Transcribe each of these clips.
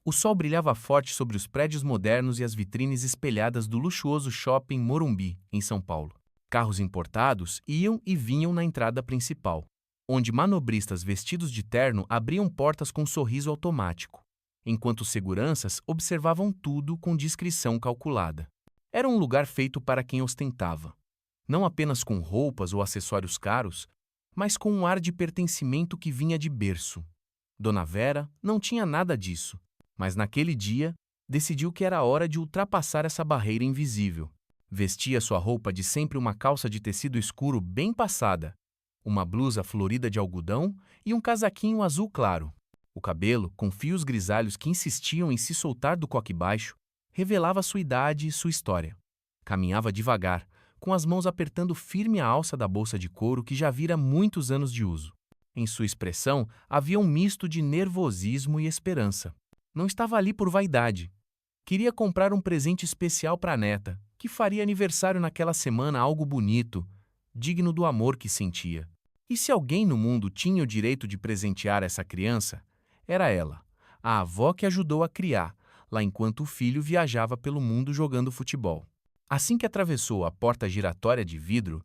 O sol brilhava forte sobre os prédios modernos e as vitrines espelhadas do luxuoso shopping Morumbi, em São Paulo. Carros importados iam e vinham na entrada principal, onde manobristas vestidos de terno abriam portas com um sorriso automático, enquanto os seguranças observavam tudo com discrição calculada. Era um lugar feito para quem ostentava, não apenas com roupas ou acessórios caros, mas com um ar de pertencimento que vinha de berço. Dona Vera não tinha nada disso, mas naquele dia decidiu que era hora de ultrapassar essa barreira invisível. Vestia sua roupa de sempre, uma calça de tecido escuro bem passada, uma blusa florida de algodão e um casaquinho azul claro. O cabelo, com fios grisalhos que insistiam em se soltar do coque baixo, revelava sua idade e sua história. Caminhava devagar, com as mãos apertando firme a alça da bolsa de couro que já vira muitos anos de uso. Em sua expressão havia um misto de nervosismo e esperança. Não estava ali por vaidade. Queria comprar um presente especial para a neta, que faria aniversário naquela semana, algo bonito, digno do amor que sentia. E se alguém no mundo tinha o direito de presentear essa criança, era ela, a avó que ajudou a criar, lá enquanto o filho viajava pelo mundo jogando futebol. Assim que atravessou a porta giratória de vidro,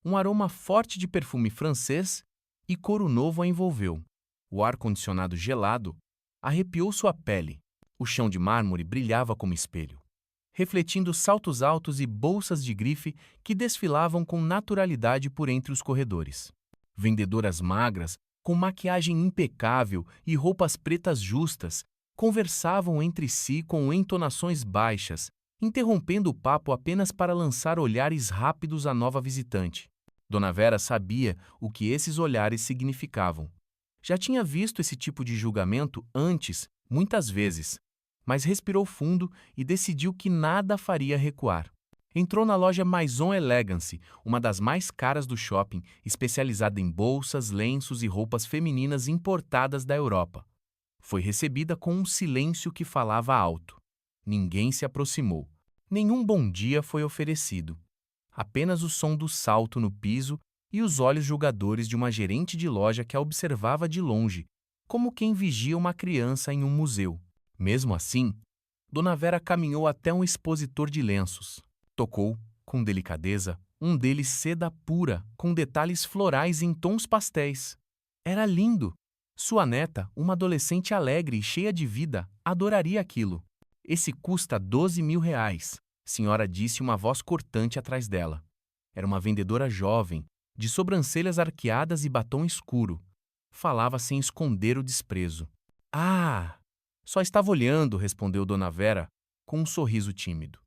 um aroma forte de perfume francês e couro novo a envolveu. O ar-condicionado gelado arrepiou sua pele. O chão de mármore brilhava como espelho, refletindo saltos altos e bolsas de grife que desfilavam com naturalidade por entre os corredores. Vendedoras magras, com maquiagem impecável e roupas pretas justas, conversavam entre si com entonações baixas, interrompendo o papo apenas para lançar olhares rápidos à nova visitante. Dona Vera sabia o que esses olhares significavam. Já tinha visto esse tipo de julgamento antes, muitas vezes, mas respirou fundo e decidiu que nada faria recuar. Entrou na loja Maison Elegance, uma das mais caras do shopping, especializada em bolsas, lenços e roupas femininas importadas da Europa. Foi recebida com um silêncio que falava alto. Ninguém se aproximou. Nenhum bom dia foi oferecido. Apenas o som do salto no piso e os olhos julgadores de uma gerente de loja que a observava de longe, como quem vigia uma criança em um museu. Mesmo assim, Dona Vera caminhou até um expositor de lenços. Tocou, com delicadeza, um deles seda pura, com detalhes florais em tons pastéis. Era lindo. Sua neta, uma adolescente alegre e cheia de vida, adoraria aquilo. Esse custa 12 mil reais, senhora, disse uma voz cortante atrás dela. Era uma vendedora jovem, de sobrancelhas arqueadas e batom escuro. Falava sem esconder o desprezo. Ah! Só estava olhando, respondeu Dona Vera, com um sorriso tímido.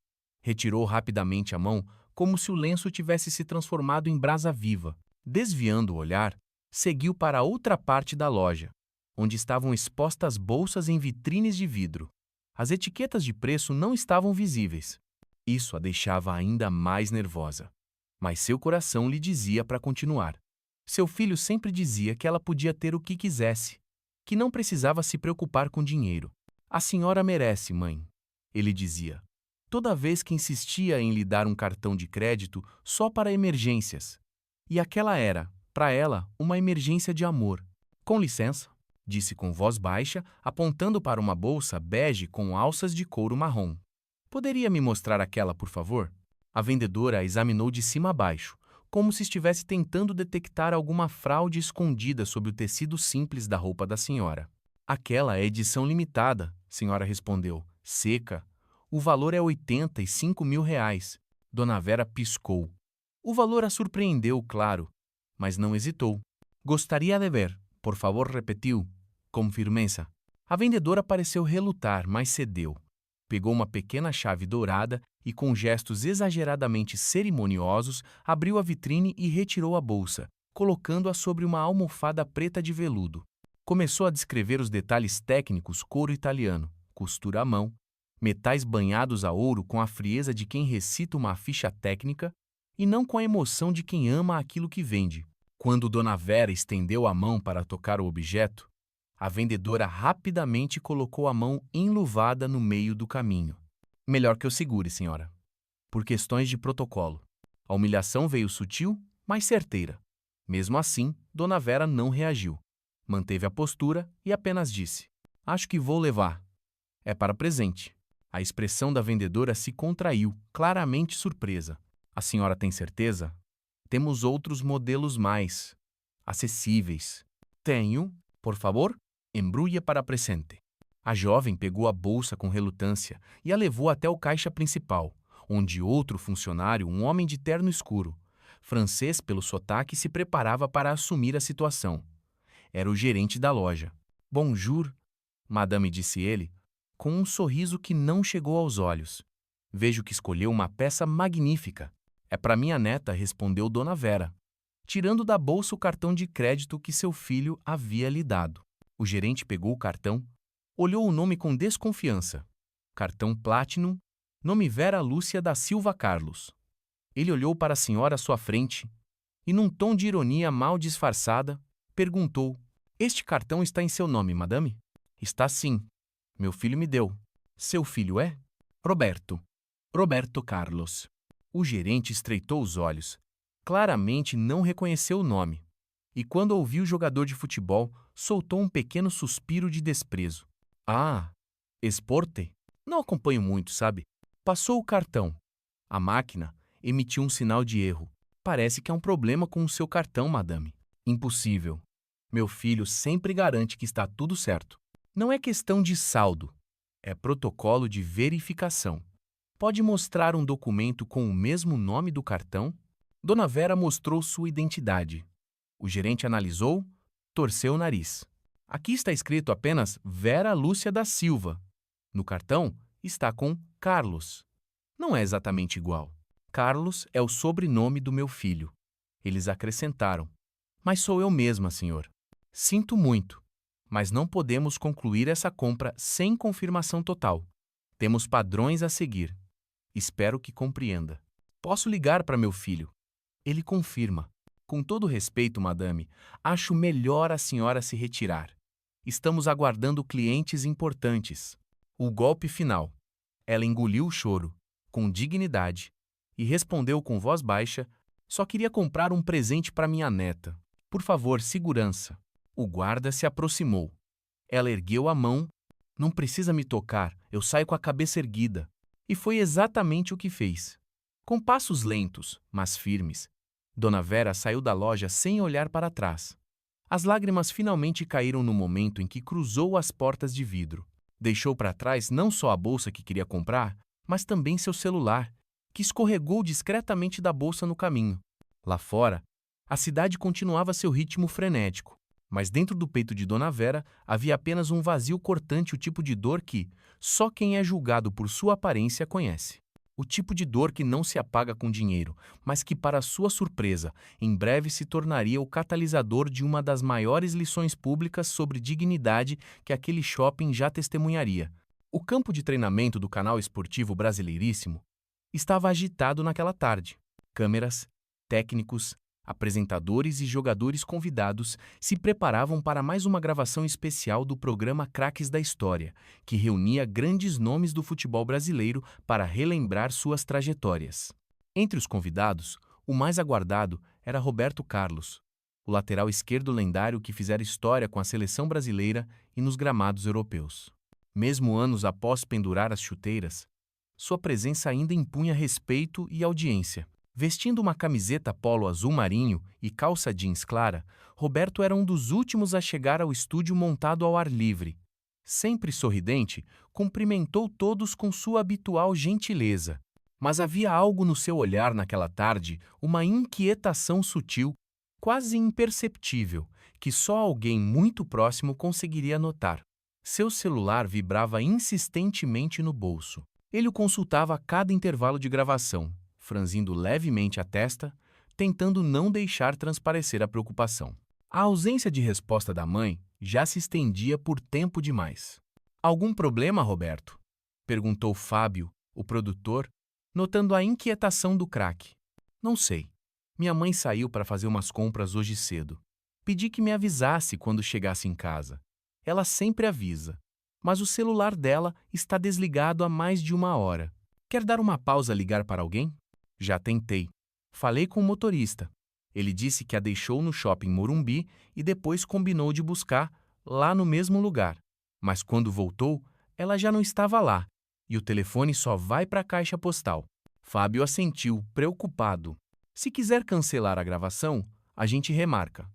Retirou rapidamente a mão, como se o lenço tivesse se transformado em brasa viva. Desviando o olhar, seguiu para outra parte da loja, onde estavam expostas bolsas em vitrines de vidro. As etiquetas de preço não estavam visíveis. Isso a deixava ainda mais nervosa. Mas seu coração lhe dizia para continuar. Seu filho sempre dizia que ela podia ter o que quisesse, que não precisava se preocupar com dinheiro. A senhora merece, mãe, ele dizia, toda vez que insistia em lhe dar um cartão de crédito só para emergências. E aquela era, para ela, uma emergência de amor. Com licença, disse com voz baixa, apontando para uma bolsa bege com alças de couro marrom. Poderia me mostrar aquela, por favor? A vendedora a examinou de cima a baixo, como se estivesse tentando detectar alguma fraude escondida sob o tecido simples da roupa da senhora. Aquela é edição limitada, senhora respondeu, seca. O valor é 85 mil reais. Dona Vera piscou. O valor a surpreendeu, claro, mas não hesitou. Gostaria de ver, por favor, repetiu, com firmeza. A vendedora pareceu relutar, mas cedeu. Pegou uma pequena chave dourada e, com gestos exageradamente cerimoniosos, abriu a vitrine e retirou a bolsa, colocando-a sobre uma almofada preta de veludo. Começou a descrever os detalhes técnicos: couro italiano, costura à mão, metais banhados a ouro com a frieza de quem recita uma ficha técnica e não com a emoção de quem ama aquilo que vende. Quando Dona Vera estendeu a mão para tocar o objeto, a vendedora rapidamente colocou a mão enluvada no meio do caminho. Melhor que eu segure, senhora. Por questões de protocolo. A humilhação veio sutil, mas certeira. Mesmo assim, Dona Vera não reagiu. Manteve a postura e apenas disse: acho que vou levar. É para presente. A expressão da vendedora se contraiu, claramente surpresa. A senhora tem certeza? Temos outros modelos mais acessíveis. Tenho, por favor, embrulhe para presente. A jovem pegou a bolsa com relutância e a levou até o caixa principal, onde outro funcionário, um homem de terno escuro, francês pelo sotaque, se preparava para assumir a situação. Era o gerente da loja. Bonjour, madame, disse ele, com um sorriso que não chegou aos olhos. Vejo que escolheu uma peça magnífica. É para minha neta, respondeu Dona Vera, tirando da bolsa o cartão de crédito que seu filho havia lhe dado. O gerente pegou o cartão, olhou o nome com desconfiança. Cartão Platinum, nome Vera Lúcia da Silva Carlos. Ele olhou para a senhora à sua frente e, num tom de ironia mal disfarçada, perguntou: Este cartão está em seu nome, madame? Está sim. Meu filho me deu. Seu filho é? Roberto. Roberto Carlos. O gerente estreitou os olhos. Claramente não reconheceu o nome. E quando ouviu o jogador de futebol, soltou um pequeno suspiro de desprezo. Ah, esporte? Não acompanho muito, sabe? Passou o cartão. A máquina emitiu um sinal de erro. Parece que há um problema com o seu cartão, madame. Impossível. Meu filho sempre garante que está tudo certo. Não é questão de saldo. É protocolo de verificação. Pode mostrar um documento com o mesmo nome do cartão? Dona Vera mostrou sua identidade. O gerente analisou, torceu o nariz. Aqui está escrito apenas Vera Lúcia da Silva. No cartão está com Carlos. Não é exatamente igual. Carlos é o sobrenome do meu filho. Eles acrescentaram. Mas sou eu mesma, senhor. Sinto muito, mas não podemos concluir essa compra sem confirmação total. Temos padrões a seguir. Espero que compreenda. Posso ligar para meu filho. Ele confirma. Com todo respeito, madame, acho melhor a senhora se retirar. Estamos aguardando clientes importantes. O golpe final. Ela engoliu o choro, com dignidade, e respondeu com voz baixa: Só queria comprar um presente para minha neta. Por favor, segurança. O guarda se aproximou. Ela ergueu a mão. Não precisa me tocar, eu saio com a cabeça erguida. E foi exatamente o que fez. Com passos lentos, mas firmes, Dona Vera saiu da loja sem olhar para trás. As lágrimas finalmente caíram no momento em que cruzou as portas de vidro. Deixou para trás não só a bolsa que queria comprar, mas também seu celular, que escorregou discretamente da bolsa no caminho. Lá fora, a cidade continuava seu ritmo frenético, mas dentro do peito de Dona Vera havia apenas um vazio cortante, o tipo de dor que só quem é julgado por sua aparência conhece. O tipo de dor que não se apaga com dinheiro, mas que, para sua surpresa, em breve se tornaria o catalisador de uma das maiores lições públicas sobre dignidade que aquele shopping já testemunharia. O campo de treinamento do canal esportivo Brasileiríssimo estava agitado naquela tarde. Câmeras, técnicos, apresentadores e jogadores convidados se preparavam para mais uma gravação especial do programa Craques da História, que reunia grandes nomes do futebol brasileiro para relembrar suas trajetórias. Entre os convidados, o mais aguardado era Roberto Carlos, o lateral esquerdo lendário que fizera história com a seleção brasileira e nos gramados europeus. Mesmo anos após pendurar as chuteiras, sua presença ainda impunha respeito e audiência. Vestindo uma camiseta polo azul marinho e calça jeans clara, Roberto era um dos últimos a chegar ao estúdio montado ao ar livre. Sempre sorridente, cumprimentou todos com sua habitual gentileza. Mas havia algo no seu olhar naquela tarde, uma inquietação sutil, quase imperceptível, que só alguém muito próximo conseguiria notar. Seu celular vibrava insistentemente no bolso. Ele o consultava a cada intervalo de gravação, franzindo levemente a testa, tentando não deixar transparecer a preocupação. A ausência de resposta da mãe já se estendia por tempo demais. Algum problema, Roberto? Perguntou Fábio, o produtor, notando a inquietação do craque. Não sei. Minha mãe saiu para fazer umas compras hoje cedo. Pedi que me avisasse quando chegasse em casa. Ela sempre avisa, mas o celular dela está desligado há mais de 1 hora. Quer dar uma pausa e ligar para alguém? Já tentei. Falei com o motorista. Ele disse que a deixou no shopping Morumbi e depois combinou de buscar lá no mesmo lugar. Mas quando voltou, ela já não estava lá, e o telefone só vai para a caixa postal. Fábio assentiu, preocupado. Se quiser cancelar a gravação, a gente remarca.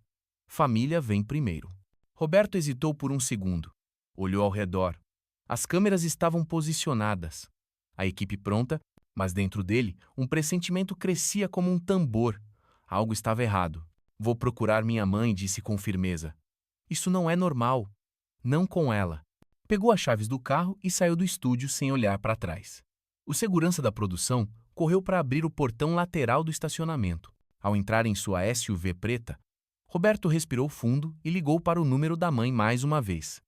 Família vem primeiro. Roberto hesitou por um segundo. Olhou ao redor. As câmeras estavam posicionadas. A equipe pronta, mas dentro dele, um pressentimento crescia como um tambor. Algo estava errado. Vou procurar minha mãe, disse com firmeza. Isso não é normal. Não com ela. Pegou as chaves do carro e saiu do estúdio sem olhar para trás. O segurança da produção correu para abrir o portão lateral do estacionamento. Ao entrar em sua SUV preta, Roberto respirou fundo e ligou para o número da mãe mais uma vez.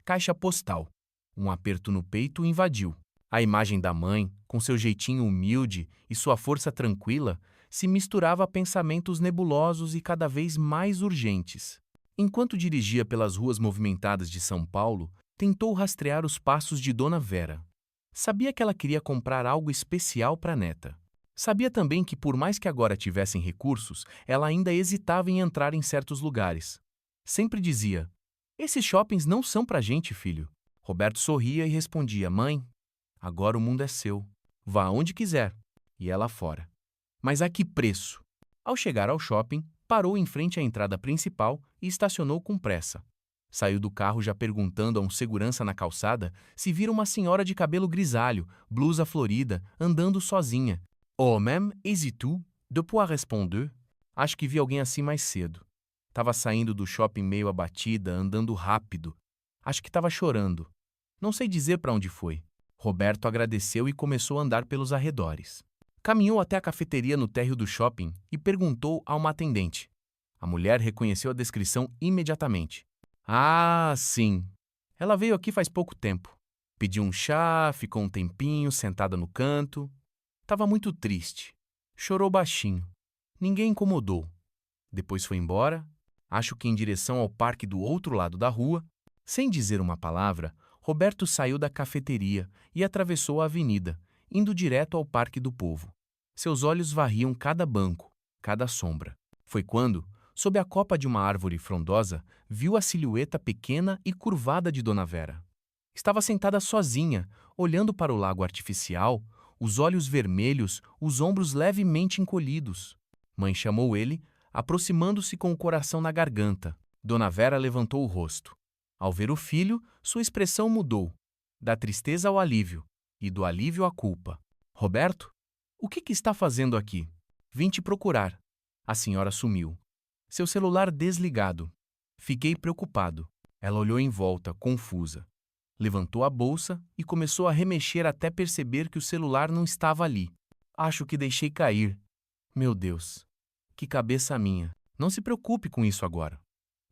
Caixa postal. Um aperto no peito o invadiu. A imagem da mãe, com seu jeitinho humilde e sua força tranquila, se misturava a pensamentos nebulosos e cada vez mais urgentes. Enquanto dirigia pelas ruas movimentadas de São Paulo, tentou rastrear os passos de Dona Vera. Sabia que ela queria comprar algo especial para a neta. Sabia também que, por mais que agora tivessem recursos, ela ainda hesitava em entrar em certos lugares. Sempre dizia: esses shoppings não são pra gente, filho. Roberto sorria e respondia: mãe, agora o mundo é seu. Vá aonde quiser. E ela fora. Mas a que preço? Ao chegar ao shopping, parou em frente à entrada principal e estacionou com pressa. Saiu do carro já perguntando a um segurança na calçada se vira uma senhora de cabelo grisalho, blusa florida, andando sozinha. Oh, même, hésitou, de pouvoir répondre. Acho que vi alguém assim mais cedo. Tava saindo do shopping meio abatida, andando rápido. Acho que tava chorando. Não sei dizer para onde foi. Roberto agradeceu e começou a andar pelos arredores. Caminhou até a cafeteria no térreo do shopping e perguntou a uma atendente. A mulher reconheceu a descrição imediatamente. Ah, sim. Ela veio aqui faz pouco tempo. Pediu um chá, ficou um tempinho sentada no canto. Tava muito triste. Chorou baixinho. Ninguém incomodou. Depois foi embora, acho que em direção ao parque do outro lado da rua. Sem dizer uma palavra, Roberto saiu da cafeteria e atravessou a avenida, indo direto ao Parque do Povo. Seus olhos varriam cada banco, cada sombra. Foi quando, sob a copa de uma árvore frondosa, viu a silhueta pequena e curvada de Dona Vera. Estava sentada sozinha, olhando para o lago artificial, os olhos vermelhos, os ombros levemente encolhidos. Mãe chamou ele, aproximando-se com o coração na garganta. Dona Vera levantou o rosto. Ao ver o filho, sua expressão mudou, da tristeza ao alívio, e do alívio à culpa. Roberto? O que está fazendo aqui? Vim te procurar. A senhora sumiu. Seu celular desligado. Fiquei preocupado. Ela olhou em volta, confusa. Levantou a bolsa e começou a remexer até perceber que o celular não estava ali. Acho que deixei cair. Meu Deus, que cabeça minha. Não se preocupe com isso agora.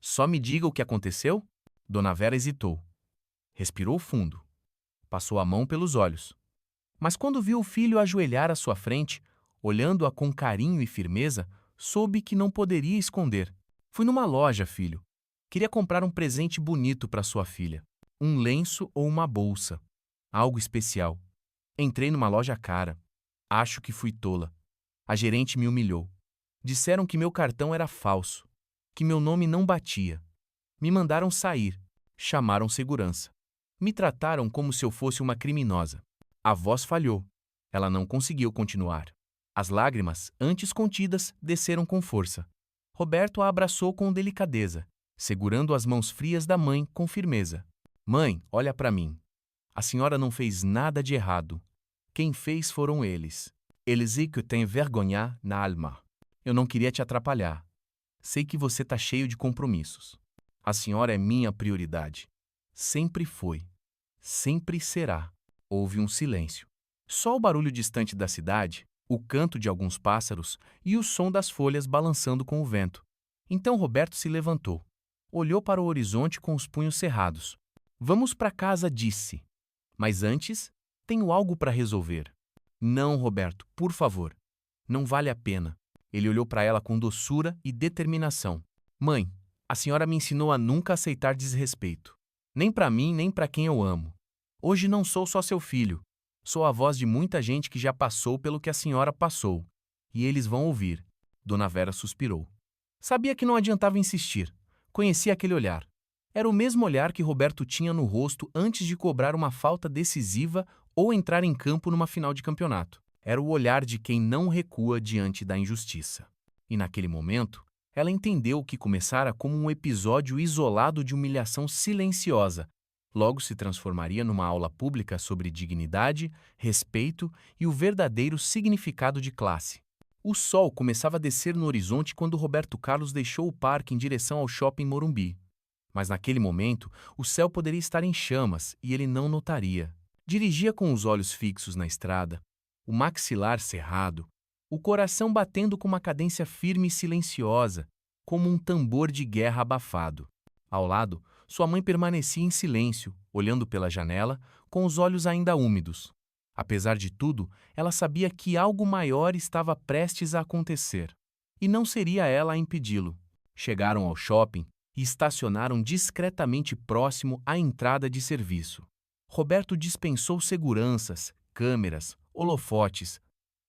Só me diga o que aconteceu? Dona Vera hesitou. Respirou fundo. Passou a mão pelos olhos. Mas quando viu o filho ajoelhar à sua frente, olhando-a com carinho e firmeza, soube que não poderia esconder. Fui numa loja, filho. Queria comprar um presente bonito para sua filha. Um lenço ou uma bolsa. Algo especial. Entrei numa loja cara. Acho que fui tola. A gerente me humilhou. Disseram que meu cartão era falso, que meu nome não batia. Me mandaram sair. Chamaram segurança. Me trataram como se eu fosse uma criminosa. A voz falhou. Ela não conseguiu continuar. As lágrimas, antes contidas, desceram com força. Roberto a abraçou com delicadeza, segurando as mãos frias da mãe com firmeza. Mãe, olha para mim. A senhora não fez nada de errado. Quem fez foram eles. Eles é que têm vergonha na alma. Eu não queria te atrapalhar. Sei que você tá cheio de compromissos. A senhora é minha prioridade. Sempre foi. Sempre será. Houve um silêncio. Só o barulho distante da cidade, o canto de alguns pássaros e o som das folhas balançando com o vento. Então Roberto se levantou. Olhou para o horizonte com os punhos cerrados. Vamos para casa, disse. Mas antes, tenho algo para resolver. Não, Roberto, por favor. Não vale a pena. Ele olhou para ela com doçura e determinação. Mãe, a senhora me ensinou a nunca aceitar desrespeito. Nem para mim, nem para quem eu amo. Hoje não sou só seu filho. Sou a voz de muita gente que já passou pelo que a senhora passou. E eles vão ouvir. Dona Vera suspirou. Sabia que não adiantava insistir. Conhecia aquele olhar. Era o mesmo olhar que Roberto tinha no rosto antes de cobrar uma falta decisiva ou entrar em campo numa final de campeonato. Era o olhar de quem não recua diante da injustiça. E naquele momento, ela entendeu que começara como um episódio isolado de humilhação silenciosa. Logo se transformaria numa aula pública sobre dignidade, respeito e o verdadeiro significado de classe. O sol começava a descer no horizonte quando Roberto Carlos deixou o parque em direção ao shopping Morumbi. Mas naquele momento, o céu poderia estar em chamas e ele não notaria. Dirigia com os olhos fixos na estrada, o maxilar cerrado, o coração batendo com uma cadência firme e silenciosa, como um tambor de guerra abafado. Ao lado, sua mãe permanecia em silêncio, olhando pela janela, com os olhos ainda úmidos. Apesar de tudo, ela sabia que algo maior estava prestes a acontecer. E não seria ela a impedi-lo. Chegaram ao shopping e estacionaram discretamente próximo à entrada de serviço. Roberto dispensou seguranças, câmeras, holofotes.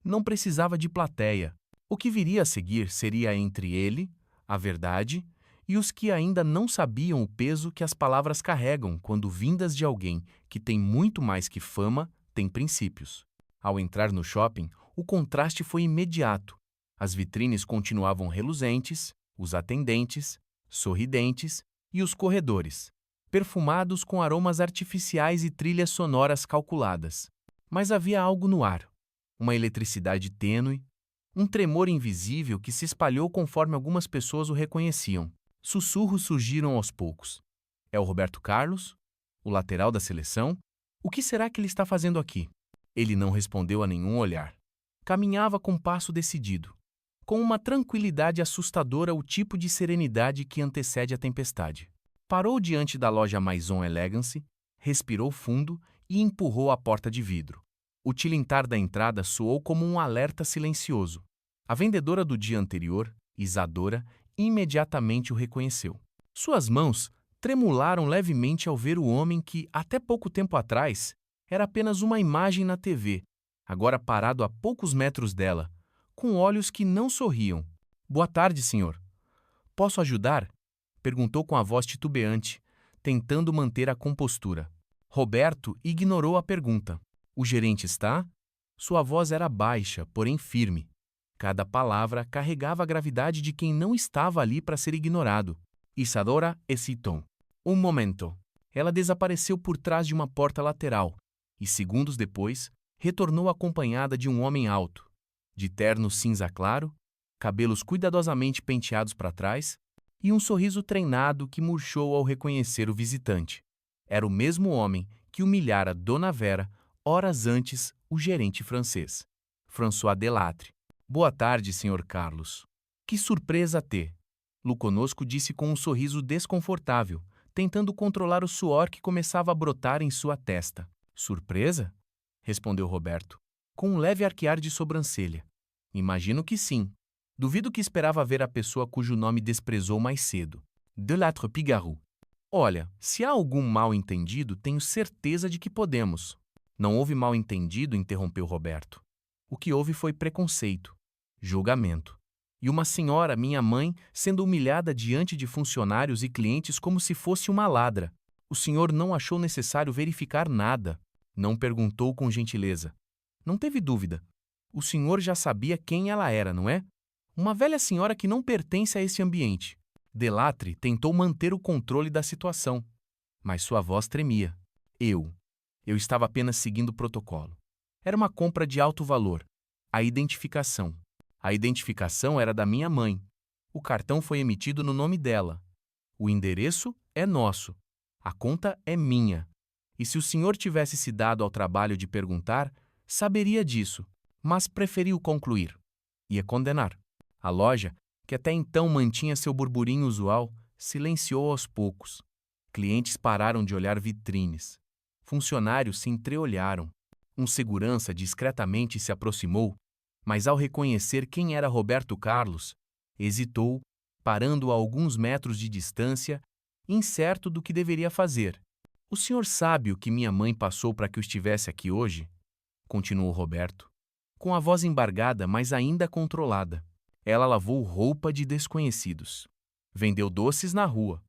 Não precisava de plateia. O que viria a seguir seria entre ele, a verdade, e os que ainda não sabiam o peso que as palavras carregam quando vindas de alguém que tem muito mais que fama, tem princípios. Ao entrar no shopping, o contraste foi imediato. As vitrines continuavam reluzentes, os atendentes, sorridentes e os corredores, perfumados com aromas artificiais e trilhas sonoras calculadas. Mas havia algo no ar, uma eletricidade tênue, um tremor invisível que se espalhou conforme algumas pessoas o reconheciam. Sussurros surgiram aos poucos. É o Roberto Carlos? O lateral da seleção? O que será que ele está fazendo aqui? Ele não respondeu a nenhum olhar. Caminhava com passo decidido, com uma tranquilidade assustadora, o tipo de serenidade que antecede a tempestade. Parou diante da loja Maison Elegance, respirou fundo e empurrou a porta de vidro. O tilintar da entrada soou como um alerta silencioso. A vendedora do dia anterior, Isadora, imediatamente o reconheceu. Suas mãos tremularam levemente ao ver o homem que, até pouco tempo atrás, era apenas uma imagem na TV, agora parado a poucos metros dela, com olhos que não sorriam. "Boa tarde, senhor. Posso ajudar?" perguntou com a voz titubeante, tentando manter a compostura. Roberto ignorou a pergunta. "O gerente está?" Sua voz era baixa, porém firme. Cada palavra carregava a gravidade de quem não estava ali para ser ignorado. Isadora hesitou. Um momento. Ela desapareceu por trás de uma porta lateral e, segundos depois, retornou acompanhada de um homem alto, de terno cinza claro, cabelos cuidadosamente penteados para trás e um sorriso treinado que murchou ao reconhecer o visitante. Era o mesmo homem que humilhara Dona Vera horas antes, o gerente francês, François Delattre. "Boa tarde, Sr. Carlos." "Que surpresa ter." Luconosco disse com um sorriso desconfortável, tentando controlar o suor que começava a brotar em sua testa. "Surpresa?" respondeu Roberto, com um leve arquear de sobrancelha. "Imagino que sim. Duvido que esperava ver a pessoa cujo nome desprezou mais cedo. Delattre Pigarou." "Olha, se há algum mal-entendido, tenho certeza de que podemos." "Não houve mal-entendido", interrompeu Roberto. "O que houve foi preconceito, julgamento. E uma senhora, minha mãe, sendo humilhada diante de funcionários e clientes como se fosse uma ladra. O senhor não achou necessário verificar nada. Não perguntou com gentileza. Não teve dúvida. O senhor já sabia quem ela era, não é? Uma velha senhora que não pertence a esse ambiente." Delattre tentou manter o controle da situação, mas sua voz tremia. Eu estava apenas seguindo o protocolo. Era uma compra de alto valor. A identificação. A identificação era da minha mãe. O cartão foi emitido no nome dela. O endereço é nosso. A conta é minha. E se o senhor tivesse se dado ao trabalho de perguntar, saberia disso, mas preferiu concluir. Ia condenar. A loja, que até então mantinha seu burburinho usual, silenciou aos poucos. Clientes pararam de olhar vitrines. Funcionários se entreolharam. Um segurança discretamente se aproximou, mas ao reconhecer quem era Roberto Carlos, hesitou, parando a alguns metros de distância, incerto do que deveria fazer. "O senhor sabe o que minha mãe passou para que eu estivesse aqui hoje?" continuou Roberto, com a voz embargada, mas ainda controlada. "Ela lavou roupa de desconhecidos. Vendeu doces na rua.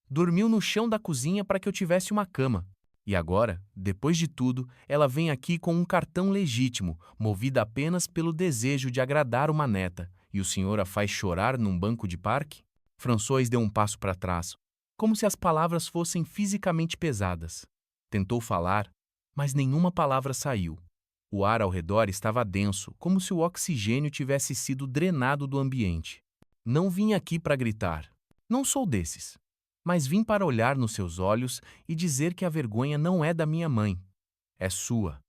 Dormiu no chão da cozinha para que eu tivesse uma cama. E agora, depois de tudo, ela vem aqui com um cartão legítimo, movida apenas pelo desejo de agradar uma neta, e o senhor a faz chorar num banco de parque? François deu um passo para trás, como se as palavras fossem fisicamente pesadas. Tentou falar, mas nenhuma palavra saiu. O ar ao redor estava denso, como se o oxigênio tivesse sido drenado do ambiente. Não vim aqui para gritar. Não sou desses. Mas vim para olhar nos seus olhos e dizer que a vergonha não é da minha mãe. É sua.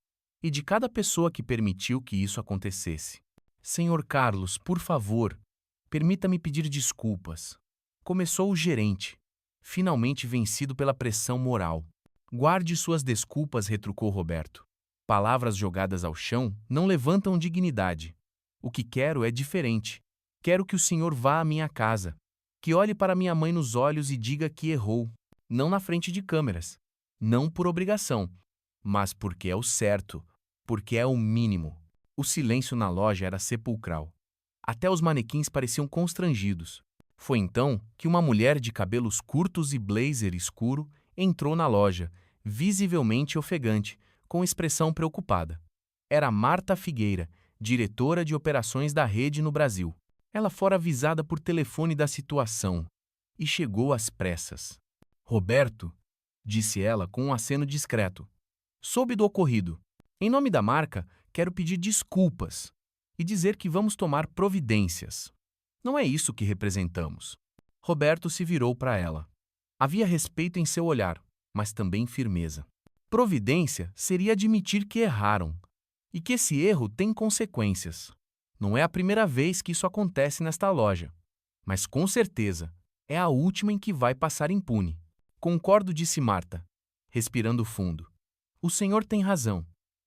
E de cada pessoa que permitiu que isso acontecesse. Senhor Carlos, por favor, permita-me pedir desculpas. Começou o gerente, finalmente vencido pela pressão moral. Guarde suas desculpas, retrucou Roberto. Palavras jogadas ao chão não levantam dignidade. O que quero é diferente. Quero que o senhor vá à minha casa, que olhe para minha mãe nos olhos e diga que errou, não na frente de câmeras, não por obrigação, mas porque é o certo, porque é o mínimo. O silêncio na loja era sepulcral. Até os manequins pareciam constrangidos. Foi então que uma mulher de cabelos curtos e blazer escuro entrou na loja, visivelmente ofegante, com expressão preocupada. Era Marta Figueira, diretora de operações da rede no Brasil. Ela fora avisada por telefone da situação e chegou às pressas. Roberto, disse ela com um aceno discreto, soube do ocorrido. Em nome da marca, quero pedir desculpas e dizer que vamos tomar providências. Não é isso que representamos. Roberto se virou para ela. Havia respeito em seu olhar, mas também firmeza. Providência seria admitir que erraram e que esse erro tem consequências. Não é a primeira vez que isso acontece nesta loja, mas com certeza é a última em que vai passar impune. Concordo, disse Marta, respirando fundo. O senhor tem razão.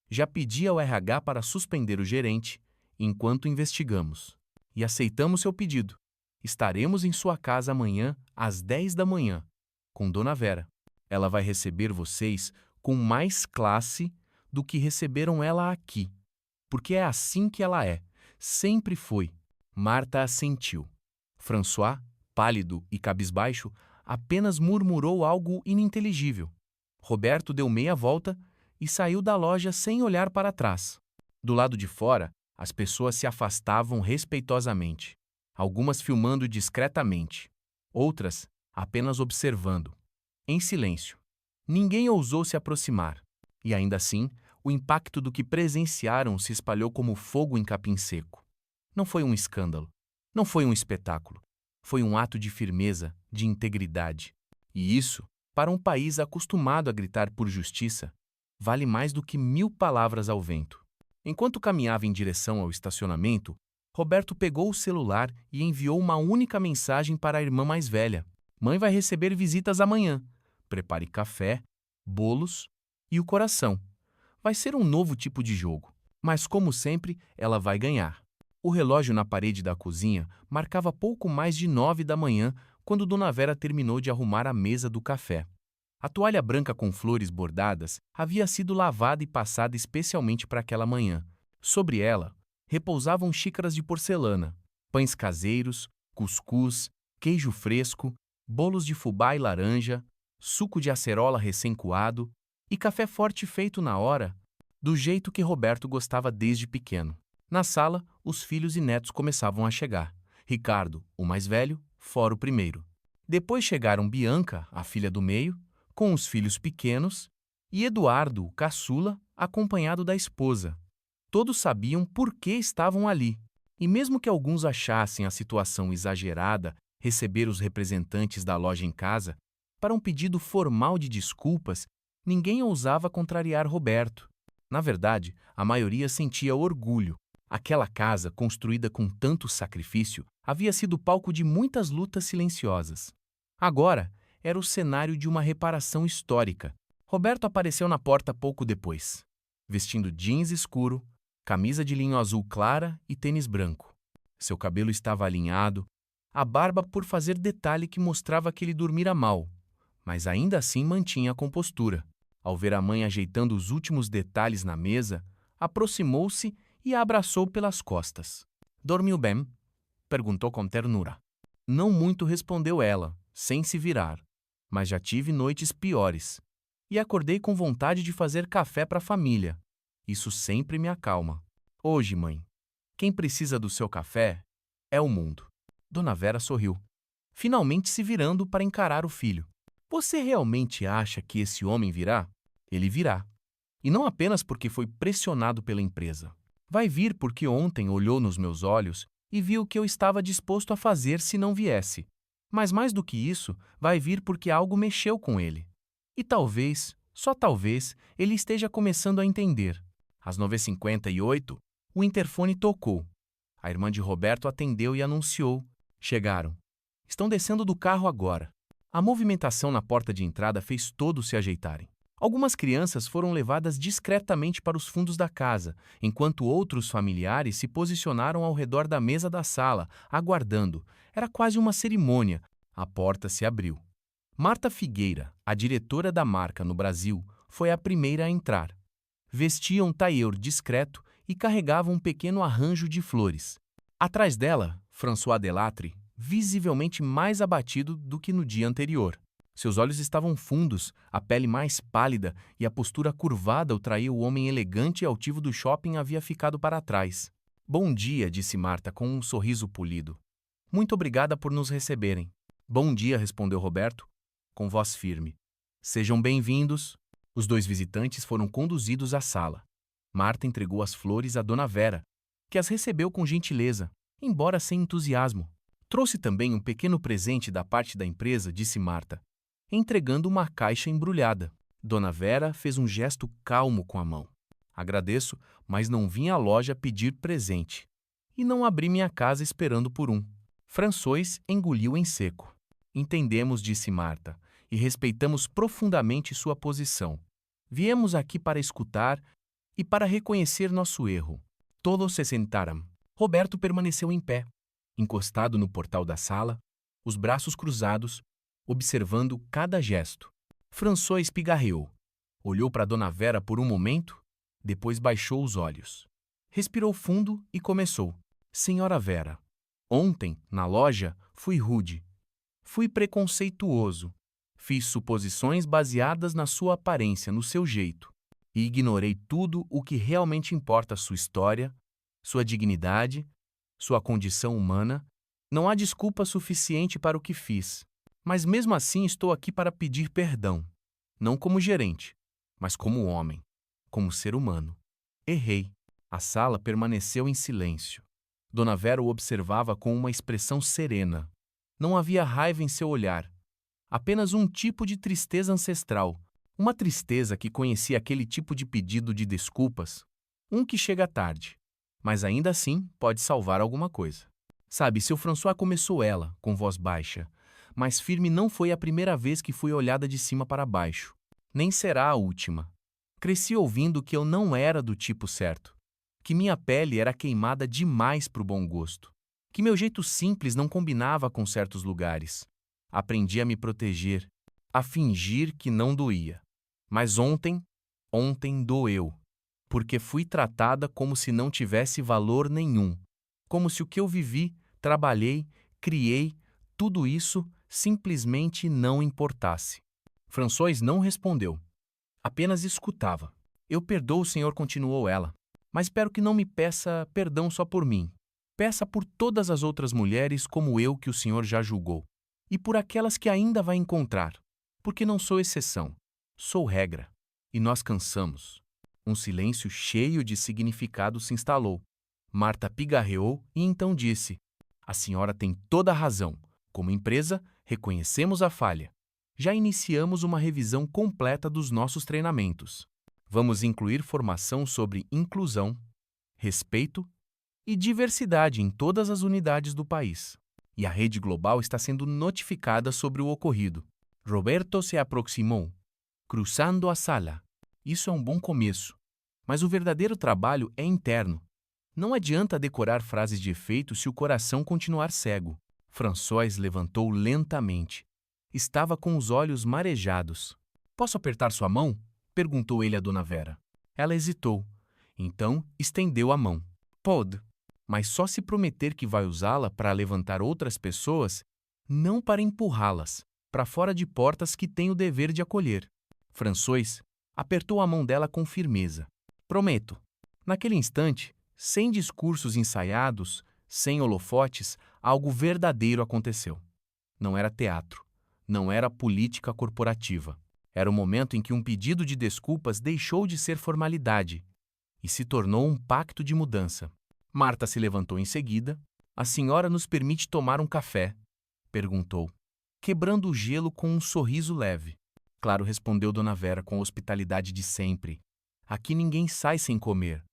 Já pedi ao RH para suspender o gerente enquanto investigamos. E aceitamos seu pedido. Estaremos em sua casa amanhã às 10 da manhã, com Dona Vera. Ela vai receber vocês com mais classe do que receberam ela aqui, porque é assim que ela é. Sempre foi. Marta assentiu. François, pálido e cabisbaixo, apenas murmurou algo ininteligível. Roberto deu meia volta e saiu da loja sem olhar para trás. Do lado de fora, as pessoas se afastavam respeitosamente, algumas filmando discretamente, outras apenas observando, em silêncio. Ninguém ousou se aproximar, e ainda assim, o impacto do que presenciaram se espalhou como fogo em capim seco. Não foi um escândalo, não foi um espetáculo, foi um ato de firmeza, de integridade. E isso, para um país acostumado a gritar por justiça, vale mais do que 1000 palavras ao vento. Enquanto caminhava em direção ao estacionamento, Roberto pegou o celular e enviou uma única mensagem para a irmã mais velha. Mãe vai receber visitas amanhã. Prepare café, bolos e o coração. Vai ser um novo tipo de jogo, mas como sempre, ela vai ganhar. O relógio na parede da cozinha marcava pouco mais de 9 da manhã quando Dona Vera terminou de arrumar a mesa do café. A toalha branca com flores bordadas havia sido lavada e passada especialmente para aquela manhã. Sobre ela, repousavam xícaras de porcelana, pães caseiros, cuscuz, queijo fresco, bolos de fubá e laranja, suco de acerola recém-coado e café forte feito na hora, do jeito que Roberto gostava desde pequeno. Na sala, os filhos e netos começavam a chegar. Ricardo, o mais velho, fora o primeiro. Depois chegaram Bianca, a filha do meio, com os filhos pequenos, e Eduardo, o caçula, acompanhado da esposa. Todos sabiam por que estavam ali, e mesmo que alguns achassem a situação exagerada receber os representantes da loja em casa, para um pedido formal de desculpas, ninguém ousava contrariar Roberto. Na verdade, a maioria sentia orgulho. Aquela casa, construída com tanto sacrifício, havia sido palco de muitas lutas silenciosas. Agora, era o cenário de uma reparação histórica. Roberto apareceu na porta pouco depois, vestindo jeans escuro, camisa de linho azul clara e tênis branco. Seu cabelo estava alinhado, a barba por fazer detalhe que mostrava que ele dormira mal, mas ainda assim mantinha a compostura. Ao ver a mãe ajeitando os últimos detalhes na mesa, aproximou-se e a abraçou pelas costas. "Dormiu bem?" perguntou com ternura. "Não muito", respondeu ela, sem se virar. mas já tive noites piores. E acordei com vontade de fazer café para a família. Isso sempre me acalma. Hoje, mãe, quem precisa do seu café é o mundo. Dona Vera sorriu, finalmente se virando para encarar o filho. Você realmente acha que esse homem virá? Ele virá. E não apenas porque foi pressionado pela empresa. Vai vir porque ontem olhou nos meus olhos e viu o que eu estava disposto a fazer se não viesse. Mas mais do que isso, vai vir porque algo mexeu com ele. E talvez, só talvez, ele esteja começando a entender. Às 9h58, o interfone tocou. A irmã de Roberto atendeu e anunciou. Chegaram. Estão descendo do carro agora. A movimentação na porta de entrada fez todos se ajeitarem. Algumas crianças foram levadas discretamente para os fundos da casa, enquanto outros familiares se posicionaram ao redor da mesa da sala, aguardando. Era quase uma cerimônia. A porta se abriu. Marta Figueira, a diretora da marca no Brasil, foi a primeira a entrar. Vestia um tailleur discreto e carregava um pequeno arranjo de flores. Atrás dela, François Delattre, visivelmente mais abatido do que no dia anterior. Seus olhos estavam fundos, a pele mais pálida e a postura curvada o traía o homem elegante e altivo do shopping havia ficado para trás. Bom dia, disse Marta com um sorriso polido. Muito obrigada por nos receberem. Bom dia, respondeu Roberto, com voz firme. Sejam bem-vindos. Os dois visitantes foram conduzidos à sala. Marta entregou as flores a Dona Vera, que as recebeu com gentileza, embora sem entusiasmo. Trouxe também um pequeno presente da parte da empresa, disse Marta, entregando uma caixa embrulhada. Dona Vera fez um gesto calmo com a mão. Agradeço, mas não vim à loja pedir presente. E não abri minha casa esperando por um. François engoliu em seco. Entendemos, disse Marta, e respeitamos profundamente sua posição. Viemos aqui para escutar e para reconhecer nosso erro. Todos se sentaram. Roberto permaneceu em pé, encostado no portal da sala, os braços cruzados, observando cada gesto. François pigarreou. Olhou para Dona Vera por um momento, depois baixou os olhos. Respirou fundo e começou. Senhora Vera, ontem, na loja, fui rude. Fui preconceituoso. Fiz suposições baseadas na sua aparência, no seu jeito. E ignorei tudo o que realmente importa: sua história, sua dignidade, sua condição humana. Não há desculpa suficiente para o que fiz. Mas mesmo assim estou aqui para pedir perdão. Não como gerente, mas como homem, como ser humano. Errei. A sala permaneceu em silêncio. Dona Vera o observava com uma expressão serena. Não havia raiva em seu olhar. Apenas um tipo de tristeza ancestral. Uma tristeza que conhecia aquele tipo de pedido de desculpas. Um que chega tarde, mas ainda assim pode salvar alguma coisa. Sabe, seu François, começou ela, com voz baixa, mas firme. Não foi a primeira vez que fui olhada de cima para baixo. Nem será a última. Cresci ouvindo que eu não era do tipo certo, que minha pele era queimada demais para o bom gosto, que meu jeito simples não combinava com certos lugares. Aprendi a me proteger, a fingir que não doía. Mas ontem doeu, porque fui tratada como se não tivesse valor nenhum, como se o que eu vivi, trabalhei, criei, tudo isso simplesmente não importasse. François não respondeu. Apenas escutava. Eu perdoo, senhor, continuou ela, mas espero que não me peça perdão só por mim. Peça por todas as outras mulheres como eu que o senhor já julgou, e por aquelas que ainda vai encontrar, porque não sou exceção, sou regra. E nós cansamos. Um silêncio cheio de significado se instalou. Marta pigarreou e então disse: a senhora tem toda a razão. Como empresa, reconhecemos a falha. Já iniciamos uma revisão completa dos nossos treinamentos. Vamos incluir formação sobre inclusão, respeito e diversidade em todas as unidades do país. E a rede global está sendo notificada sobre o ocorrido. Roberto se aproximou, cruzando a sala. Isso é um bom começo, mas o verdadeiro trabalho é interno. Não adianta decorar frases de efeito se o coração continuar cego. François levantou lentamente. Estava com os olhos marejados. Posso apertar sua mão? Perguntou ele a Dona Vera. Ela hesitou. Então, estendeu a mão. Pode, mas só se prometer que vai usá-la para levantar outras pessoas, não para empurrá-las. para fora de portas que tem o dever de acolher. François apertou a mão dela com firmeza. Prometo. Naquele instante, sem discursos ensaiados, sem holofotes, algo verdadeiro aconteceu. Não era teatro. Não era política corporativa. Era o momento em que um pedido de desculpas deixou de ser formalidade e se tornou um pacto de mudança. Marta se levantou em seguida. A senhora nos permite tomar um café? Perguntou, quebrando o gelo com um sorriso leve. Claro, respondeu Dona Vera com a hospitalidade de sempre. Aqui ninguém sai sem comer.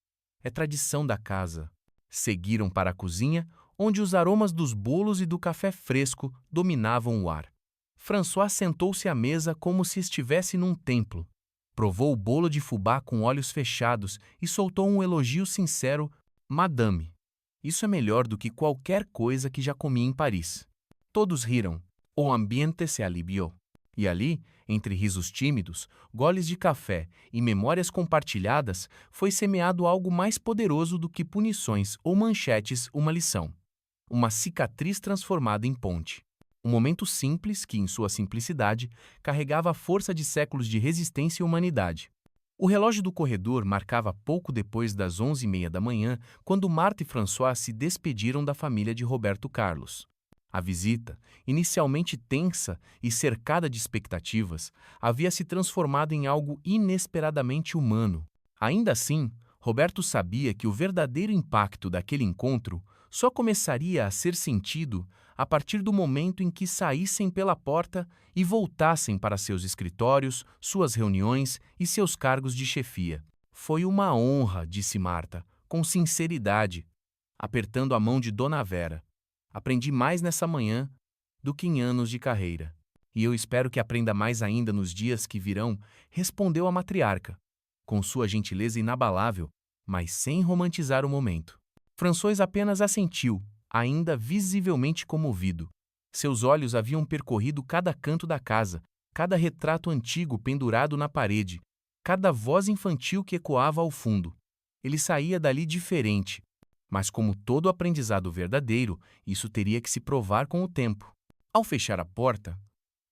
É tradição da casa. Seguiram para a cozinha, onde os aromas dos bolos e do café fresco dominavam o ar. François sentou-se à mesa como se estivesse num templo. Provou o bolo de fubá com olhos fechados e soltou um elogio sincero. Madame, isso é melhor do que qualquer coisa que já comi em Paris. Todos riram. O ambiente se aliviou. E ali, entre risos tímidos, goles de café e memórias compartilhadas, foi semeado algo mais poderoso do que punições ou manchetes, uma lição. Uma cicatriz transformada em ponte. Um momento simples que, em sua simplicidade, carregava a força de séculos de resistência e humanidade. O relógio do corredor marcava pouco depois das 11h30 da manhã, quando Marta e François se despediram da família de Roberto Carlos. A visita, inicialmente tensa e cercada de expectativas, havia se transformado em algo inesperadamente humano. Ainda assim, Roberto sabia que o verdadeiro impacto daquele encontro só começaria a ser sentido a partir do momento em que saíssem pela porta e voltassem para seus escritórios, suas reuniões e seus cargos de chefia. Foi uma honra, disse Marta, com sinceridade, apertando a mão de Dona Vera. Aprendi mais nessa manhã do que em anos de carreira. E eu espero que aprenda mais ainda nos dias que virão, respondeu a matriarca, com sua gentileza inabalável, mas sem romantizar o momento. François apenas assentiu, ainda visivelmente comovido. Seus olhos haviam percorrido cada canto da casa, cada retrato antigo pendurado na parede, cada voz infantil que ecoava ao fundo. Ele saía dali diferente. Mas como todo aprendizado verdadeiro, isso teria que se provar com o tempo. Ao fechar a porta,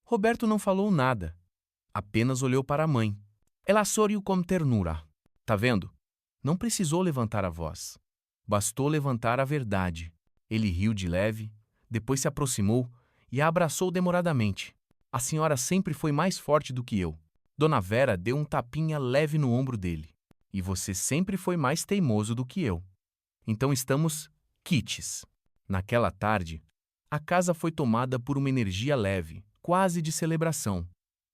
Roberto não falou nada. Apenas olhou para a mãe. Ela sorriu com ternura. Tá vendo? Não precisou levantar a voz. Bastou levantar a verdade. Ele riu de leve, depois se aproximou e a abraçou demoradamente. A senhora sempre foi mais forte do que eu. Dona Vera deu um tapinha leve no ombro dele. E você sempre foi mais teimoso do que eu. Então estamos quites. Naquela tarde, a casa foi tomada por uma energia leve, quase de celebração.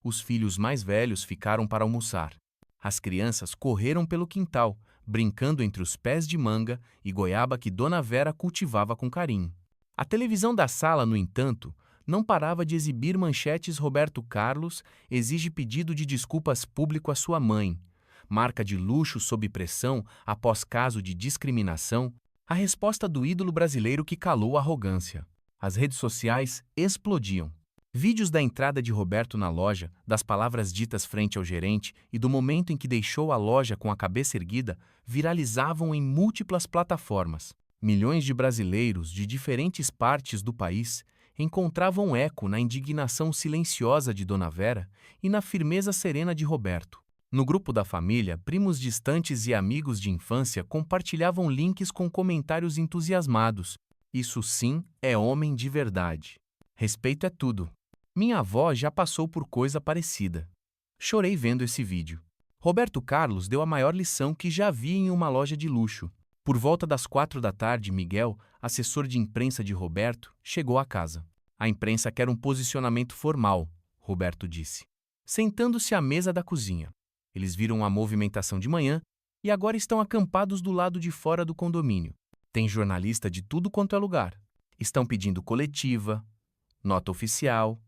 Os filhos mais velhos ficaram para almoçar. As crianças correram pelo quintal, brincando entre os pés de manga e goiaba que Dona Vera cultivava com carinho. A televisão da sala, no entanto, não parava de exibir manchetes. Roberto Carlos exige pedido de desculpas público à sua mãe. Marca de luxo sob pressão após caso de discriminação, a resposta do ídolo brasileiro que calou a arrogância. As redes sociais explodiam. Vídeos da entrada de Roberto na loja, das palavras ditas frente ao gerente e do momento em que deixou a loja com a cabeça erguida viralizavam em múltiplas plataformas. Milhões de brasileiros de diferentes partes do país encontravam eco na indignação silenciosa de Dona Vera e na firmeza serena de Roberto. No grupo da família, primos distantes e amigos de infância compartilhavam links com comentários entusiasmados. Isso sim é homem de verdade. Respeito é tudo. Minha avó já passou por coisa parecida. Chorei vendo esse vídeo. Roberto Carlos deu a maior lição que já vi em uma loja de luxo. Por volta das 4 da tarde, Miguel, assessor de imprensa de Roberto, chegou à casa. A imprensa quer um posicionamento formal, Roberto disse, sentando-se à mesa da cozinha. Eles viram a movimentação de manhã e agora estão acampados do lado de fora do condomínio. Tem jornalista de tudo quanto é lugar. Estão pedindo coletiva, nota oficial,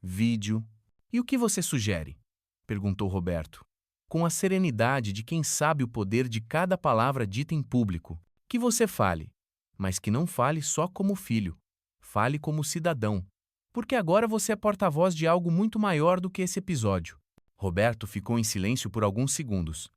vídeo. E o que você sugere? Perguntou Roberto, com a serenidade de quem sabe o poder de cada palavra dita em público. Que você fale, mas que não fale só como filho. Fale como cidadão, porque agora você é porta-voz de algo muito maior do que esse episódio. Roberto ficou em silêncio por alguns segundos.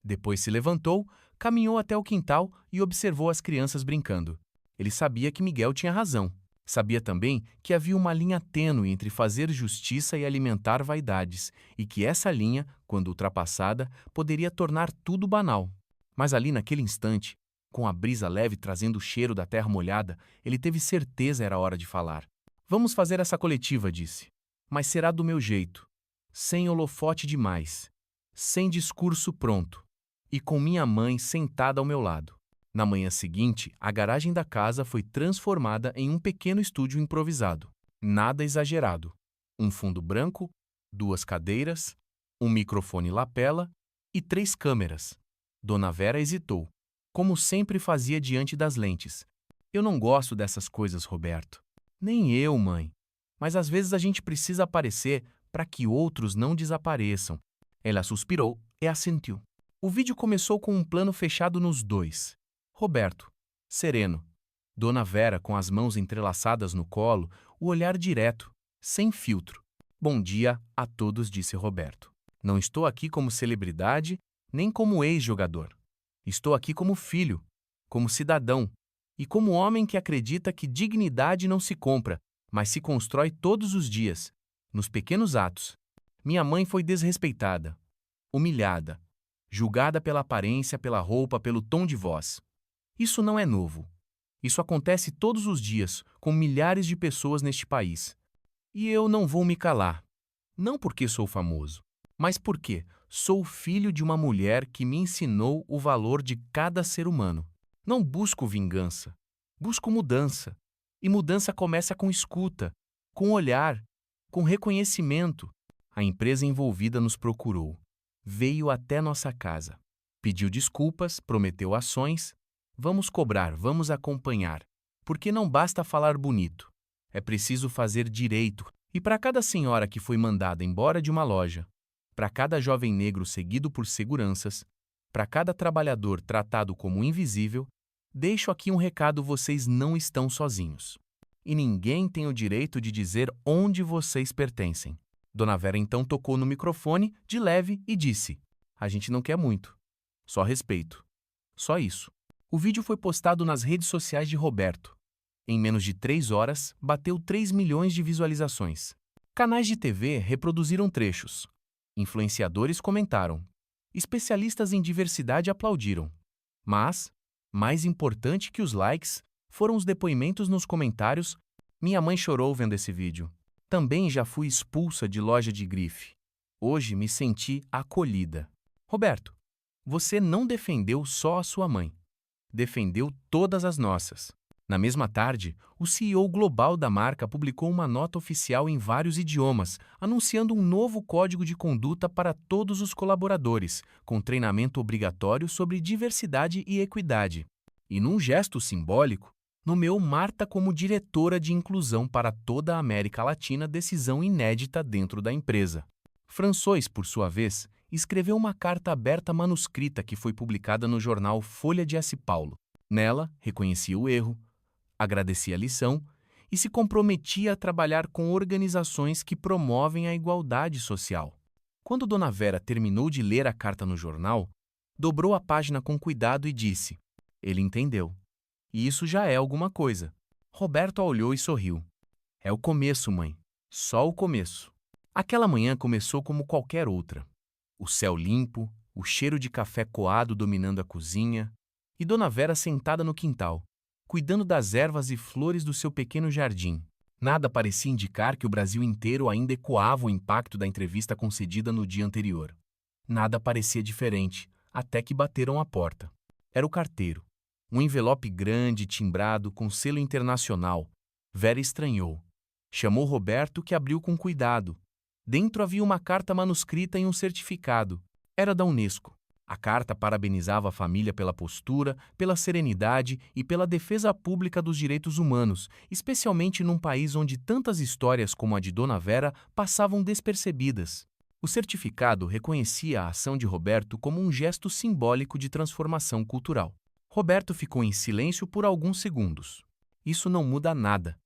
Depois se levantou, caminhou até o quintal e observou as crianças brincando. Ele sabia que Miguel tinha razão. Sabia também que havia uma linha tênue entre fazer justiça e alimentar vaidades, e que essa linha, quando ultrapassada, poderia tornar tudo banal. Mas ali naquele instante, com a brisa leve trazendo o cheiro da terra molhada, ele teve certeza era hora de falar. Vamos fazer essa coletiva, disse. Mas será do meu jeito, sem holofote demais, sem discurso pronto, e com minha mãe sentada ao meu lado. Na manhã seguinte, a garagem da casa foi transformada em um pequeno estúdio improvisado. Nada exagerado. Um fundo branco, 2 cadeiras, um microfone lapela e 3 câmeras. Dona Vera hesitou, como sempre fazia diante das lentes. Eu não gosto dessas coisas, Roberto. Nem eu, mãe. Mas às vezes a gente precisa aparecer para que outros não desapareçam. Ela suspirou e assentiu. O vídeo começou com um plano fechado nos dois. Roberto, sereno. Dona Vera, com as mãos entrelaçadas no colo, o olhar direto, sem filtro. Bom dia a todos, disse Roberto. Não estou aqui como celebridade, nem como ex-jogador. Estou aqui como filho, como cidadão e como homem que acredita que dignidade não se compra, mas se constrói todos os dias, nos pequenos atos. Minha mãe foi desrespeitada, humilhada, julgada pela aparência, pela roupa, pelo tom de voz. Isso não é novo. Isso acontece todos os dias com milhares de pessoas neste país. E eu não vou me calar. Não porque sou famoso, mas porque sou filho de uma mulher que me ensinou o valor de cada ser humano. Não busco vingança, busco mudança. E mudança começa com escuta, com olhar, com reconhecimento. A empresa envolvida nos procurou. Veio até nossa casa. Pediu desculpas, prometeu ações. Vamos cobrar, vamos acompanhar. Porque não basta falar bonito. É preciso fazer direito. E para cada senhora que foi mandada embora de uma loja, para cada jovem negro seguido por seguranças, para cada trabalhador tratado como invisível, deixo aqui um recado: vocês não estão sozinhos. E ninguém tem o direito de dizer onde vocês pertencem. Dona Vera então tocou no microfone, de leve, e disse: a gente não quer muito. Só respeito. Só isso. O vídeo foi postado nas redes sociais de Roberto. Em menos de 3 horas, bateu 3 milhões de visualizações. Canais de TV reproduziram trechos. Influenciadores comentaram. Especialistas em diversidade aplaudiram. Mas, mais importante que os likes, foram os depoimentos nos comentários. Minha mãe chorou vendo esse vídeo. Também já fui expulsa de loja de grife. Hoje me senti acolhida. Roberto, você não defendeu só a sua mãe. Defendeu todas as nossas. Na mesma tarde, o CEO global da marca publicou uma nota oficial em vários idiomas, anunciando um novo código de conduta para todos os colaboradores, com treinamento obrigatório sobre diversidade e equidade. E num gesto simbólico, nomeou Marta como diretora de inclusão para toda a América Latina, decisão inédita dentro da empresa. François, por sua vez, escreveu uma carta aberta manuscrita que foi publicada no jornal Folha de S. Paulo. Nela, reconhecia o erro, agradecia a lição e se comprometia a trabalhar com organizações que promovem a igualdade social. Quando Dona Vera terminou de ler a carta no jornal, dobrou a página com cuidado e disse: ele entendeu. E isso já é alguma coisa. Roberto a olhou e sorriu. É o começo, mãe. Só o começo. Aquela manhã começou como qualquer outra. O céu limpo, o cheiro de café coado dominando a cozinha, e Dona Vera sentada no quintal, cuidando das ervas e flores do seu pequeno jardim. Nada parecia indicar que o Brasil inteiro ainda ecoava o impacto da entrevista concedida no dia anterior. Nada parecia diferente, até que bateram à porta. Era o carteiro. Um envelope grande, timbrado, com selo internacional. Vera estranhou. Chamou Roberto, que abriu com cuidado. Dentro havia uma carta manuscrita e um certificado. Era da Unesco. A carta parabenizava a família pela postura, pela serenidade e pela defesa pública dos direitos humanos, especialmente num país onde tantas histórias como a de Dona Vera passavam despercebidas. O certificado reconhecia a ação de Roberto como um gesto simbólico de transformação cultural. Roberto ficou em silêncio por alguns segundos. Isso não muda nada,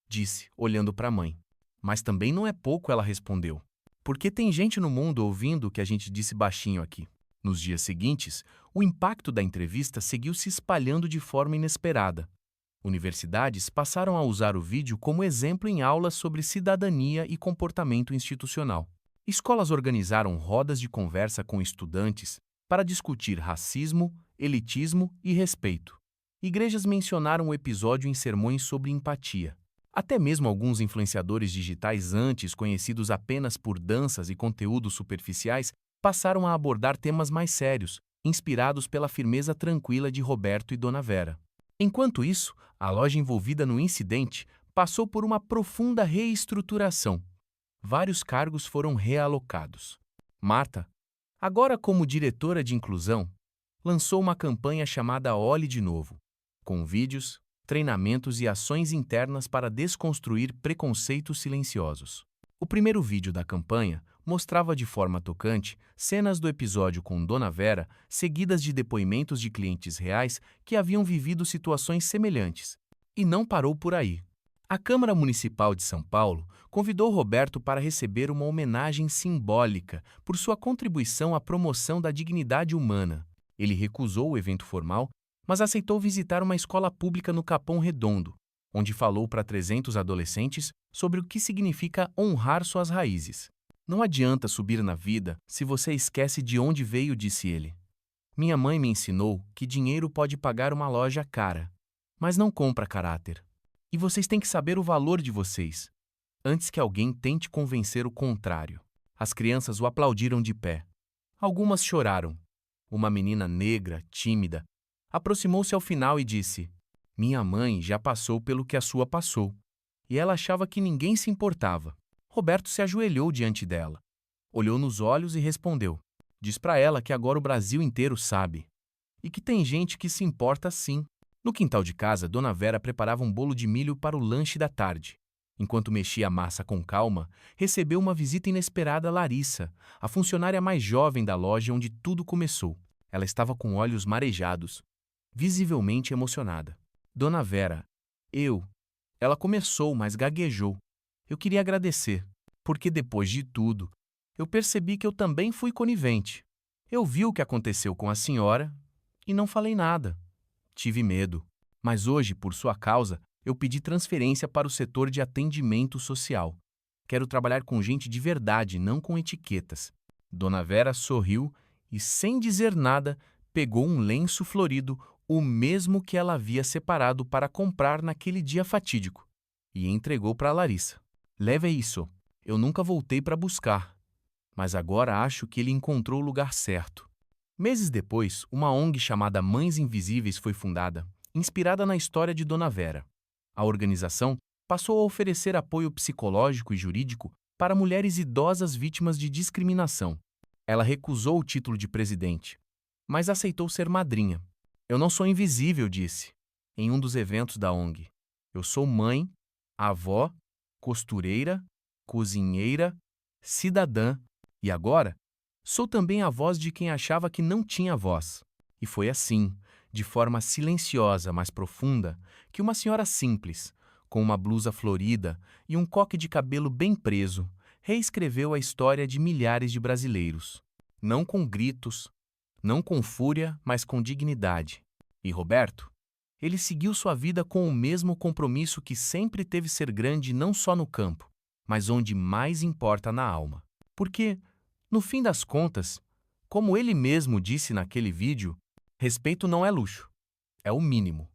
disse, olhando para a mãe. Mas também não é pouco, ela respondeu. Porque tem gente no mundo ouvindo o que a gente disse baixinho aqui. Nos dias seguintes, o impacto da entrevista seguiu se espalhando de forma inesperada. Universidades passaram a usar o vídeo como exemplo em aulas sobre cidadania e comportamento institucional. Escolas organizaram rodas de conversa com estudantes para discutir racismo, elitismo e respeito. Igrejas mencionaram o episódio em sermões sobre empatia. Até mesmo alguns influenciadores digitais antes conhecidos apenas por danças e conteúdos superficiais passaram a abordar temas mais sérios, inspirados pela firmeza tranquila de Roberto e Dona Vera. Enquanto isso, a loja envolvida no incidente passou por uma profunda reestruturação. Vários cargos foram realocados. Marta, agora como diretora de inclusão, lançou uma campanha chamada Olhe de Novo, com vídeos, treinamentos e ações internas para desconstruir preconceitos silenciosos. O primeiro vídeo da campanha mostrava de forma tocante cenas do episódio com Dona Vera, seguidas de depoimentos de clientes reais que haviam vivido situações semelhantes. E não parou por aí. A Câmara Municipal de São Paulo convidou Roberto para receber uma homenagem simbólica por sua contribuição à promoção da dignidade humana. Ele recusou o evento formal, mas aceitou visitar uma escola pública no Capão Redondo, onde falou para 300 adolescentes sobre o que significa honrar suas raízes. Não adianta subir na vida se você esquece de onde veio, disse ele. Minha mãe me ensinou que dinheiro pode pagar uma loja cara, mas não compra caráter. E vocês têm que saber o valor de vocês, antes que alguém tente convencer o contrário. As crianças o aplaudiram de pé. Algumas choraram. Uma menina negra, tímida, aproximou-se ao final e disse: minha mãe já passou pelo que a sua passou, e ela achava que ninguém se importava. Roberto se ajoelhou diante dela, olhou nos olhos e respondeu: diz para ela que agora o Brasil inteiro sabe, e que tem gente que se importa sim. No quintal de casa, Dona Vera preparava um bolo de milho para o lanche da tarde. Enquanto mexia a massa com calma, recebeu uma visita inesperada a Larissa, a funcionária mais jovem da loja onde tudo começou. Ela estava com olhos marejados, visivelmente emocionada. Dona Vera, Ela começou, mas gaguejou. Eu queria agradecer, porque depois de tudo, eu percebi que eu também fui conivente. Eu vi o que aconteceu com a senhora e não falei nada. Tive medo, mas hoje, por sua causa, eu pedi transferência para o setor de atendimento social. Quero trabalhar com gente de verdade, não com etiquetas. Dona Vera sorriu e, sem dizer nada, pegou um lenço florido, o mesmo que ela havia separado para comprar naquele dia fatídico, e entregou para Larissa. Leve isso, eu nunca voltei para buscar, mas agora acho que ele encontrou o lugar certo. Meses depois, uma ONG chamada Mães Invisíveis foi fundada, inspirada na história de Dona Vera. A organização passou a oferecer apoio psicológico e jurídico para mulheres idosas vítimas de discriminação. Ela recusou o título de presidente, mas aceitou ser madrinha. Eu não sou invisível, disse, em um dos eventos da ONG. Eu sou mãe, avó, costureira, cozinheira, cidadã e agora sou também a voz de quem achava que não tinha voz. E foi assim, de forma silenciosa, mas profunda, que uma senhora simples, com uma blusa florida e um coque de cabelo bem preso, reescreveu a história de milhares de brasileiros. Não com gritos, não com fúria, mas com dignidade. E Roberto? Ele seguiu sua vida com o mesmo compromisso que sempre teve ser grande não só no campo, mas onde mais importa na alma. Porque, no fim das contas, como ele mesmo disse naquele vídeo, respeito não é luxo, é o mínimo.